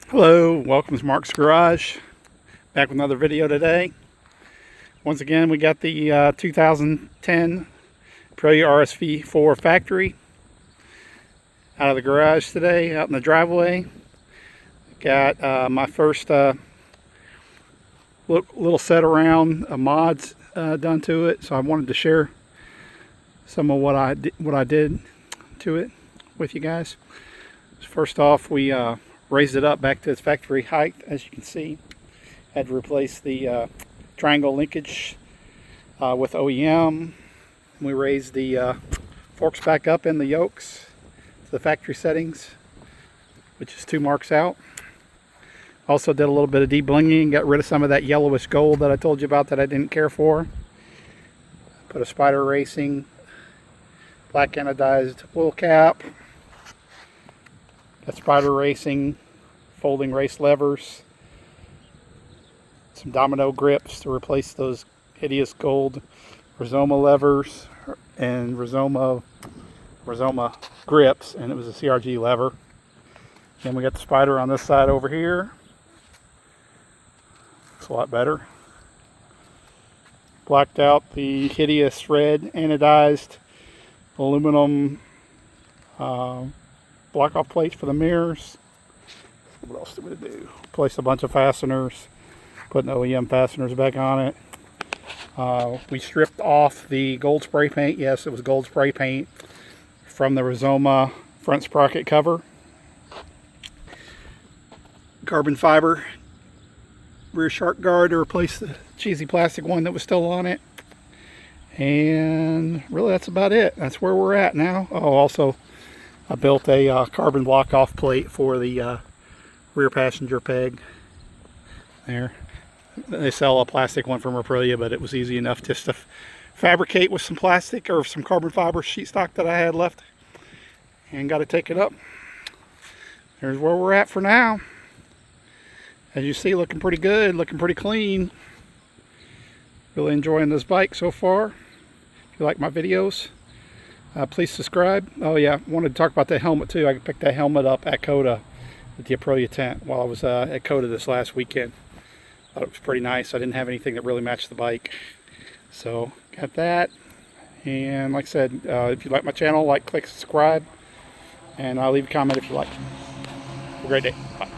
Hello, welcome to Mark's Garage. Back with another video today. Once again, we got the 2010 Aprilia RSV4 factory out of the garage today, out in the driveway. Got my first little set around mods done to it, so I wanted to share some of what I did to it with you guys. First off, we raised it up back to its factory height. As you can see, had to replace the triangle linkage with OEM. We raised the forks back up in the yokes to the factory settings, which is 2 marks out. Also did a little bit of deblinging, got rid of some of that yellowish gold that I told you about that I didn't care for. Put a Spider Racing black anodized wheel cap. Got Spider Racing folding race levers. Some domino grips to replace those hideous gold Rizoma levers and Rizoma grips, and it was a CRG lever. Then we got the Spider on this side over here. Looks a lot better. Blacked out the hideous red anodized aluminum block-off plates for the mirrors. What else did we do? Placed a bunch of fasteners, putting OEM fasteners back on it. We stripped off the gold spray paint. Yes, it was gold spray paint from the Rizoma front sprocket cover. Carbon fiber rear shark guard to replace the cheesy plastic one that was still on it. And really that's about it. That's where we're at now. Oh, also I built a carbon block-off plate for the rear passenger peg there. They sell a plastic one from Aprilia, but it was easy enough just to fabricate with some plastic or some carbon fiber sheet stock that I had left, and got to take it up. There's where we're at for now. As you see, looking pretty good, looking pretty clean. Really enjoying this bike so far. If you like my videos, please subscribe. Oh yeah, I wanted to talk about that helmet too. I picked that helmet up at COTA at the Aprilia tent while I was at COTA this last weekend. Thought it was pretty nice. I didn't have anything that really matched the bike, so got that. And like I said, if you like my channel, click subscribe, and I'll leave a comment if you like. Have a great day. Bye.